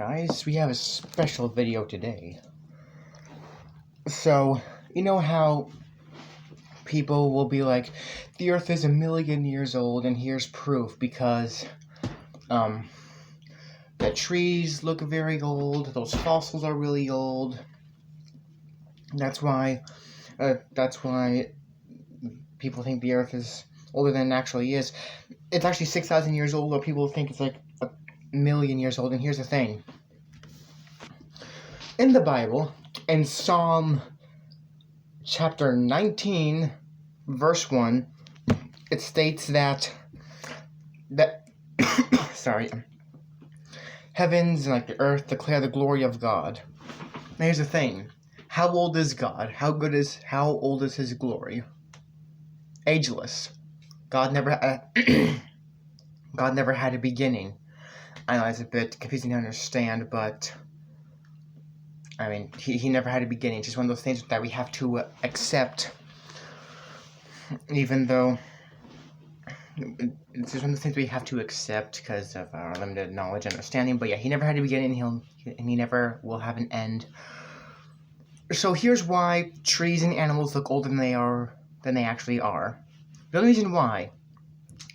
Guys, we have a special video today. So, you know how people will be like, the Earth is 1,000,000 years old, and here's proof because, the trees look very old, those fossils are really old. That's why people think the Earth is older than it actually is. It's actually 6,000 years old, or people think it's like 1,000,000 years old, and here's the thing. In the Bible, in Psalm chapter 19, verse 1, it states that heavens and the earth declare the glory of God. Now here's the thing. How old is God? How old is his glory? Ageless. God never had a beginning. I know it's a bit confusing to understand, but I mean, he never had a beginning. It's just one of those things that we have to accept, even though it's just one of the things we have to accept because of our limited knowledge and understanding. But yeah, he never had a beginning, and he never will have an end. So here's why trees and animals look older than they actually are. The only reason why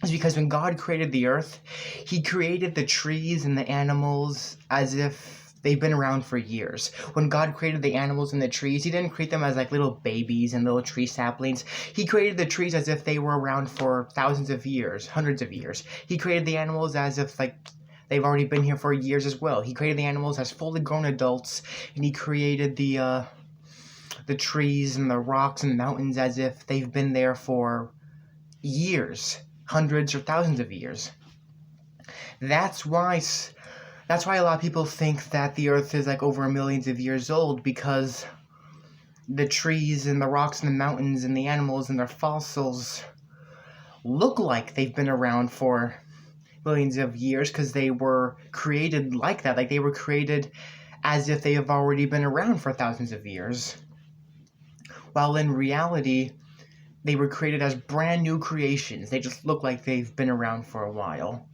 is because when God created the earth, he created the trees and the animals as if they've been around for years. When God created the animals and the trees, he didn't create them as like little babies and little tree saplings. He created the trees as if they were around for thousands of years, hundreds of years. He created the animals as if they've already been here for years as well. He created the animals as fully grown adults, and he created the trees and the rocks and mountains as if they've been there for years, hundreds or thousands of years. That's why a lot of people think that the earth is like over millions of years old, because the trees and the rocks and the mountains and the animals and their fossils look like they've been around for millions of years because they were created like that. Like they were created as if they have already been around for thousands of years. While in reality, they were created as brand new creations. They just look like they've been around for a while.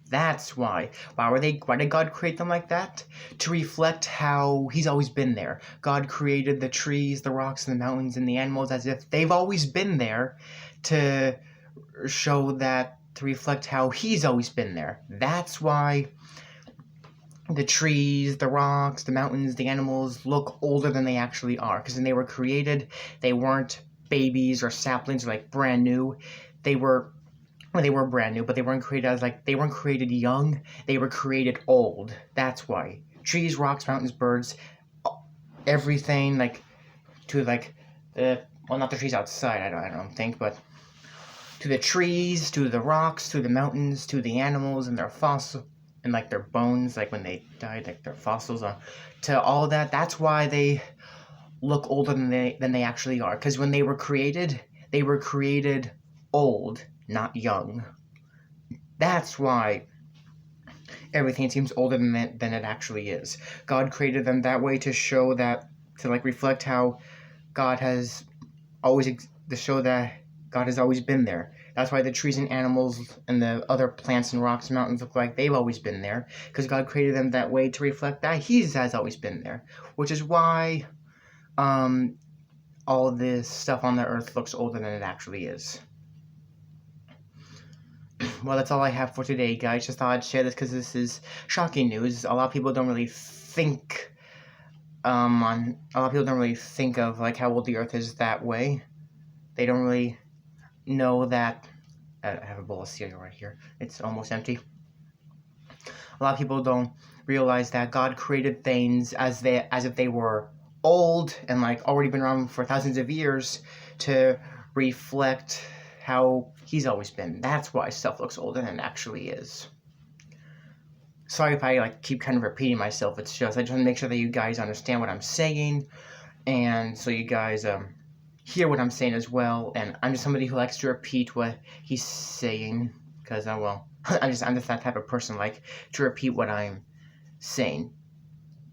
That's why. Why did God create them like that? To reflect how he's always been there. God created the trees, the rocks, and the mountains, and the animals as if they've always been there, to reflect how he's always been there. That's why the trees, the rocks, the mountains, the animals look older than they actually are. Because when they were created, they weren't babies or saplings or like brand new. They were brand new, but they weren't created young. They were created old. That's why. Trees, rocks, mountains, birds, everything not the trees outside, I don't think, but to the trees, to the rocks, to the mountains, to the animals and their fossil and their bones, when they died, their fossils, to all that. That's why they look older than they actually are. Because when they were created old, not young. That's why everything seems older than it actually is. God created them that way to show that, to reflect how God has always, to show that God has always been there. That's why the trees and animals and the other plants and rocks and mountains look like they've always been there, because God created them that way to reflect that he has always been there. Which is why all this stuff on the earth looks older than it actually is. Well, that's all I have for today, guys. Just thought I'd share this because this is shocking news. A lot of people don't really think of how old the earth is that way. They don't really know that. I have a bowl of cereal right here. It's almost empty. A lot of people don't realize that God created things as if they were old and already been around for thousands of years, to reflect how he's always been. That's why stuff looks older than it actually is. Sorry if I keep kind of repeating myself. It's just I just want to make sure that you guys understand what I'm saying, and so you guys hear what I'm saying as well. And I'm just somebody who likes to repeat what he's saying, because I'm just that type of person, to repeat what I'm saying,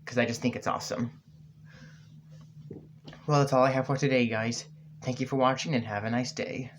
because I just think it's awesome. Well, that's all I have for today, guys. Thank you for watching, and have a nice day.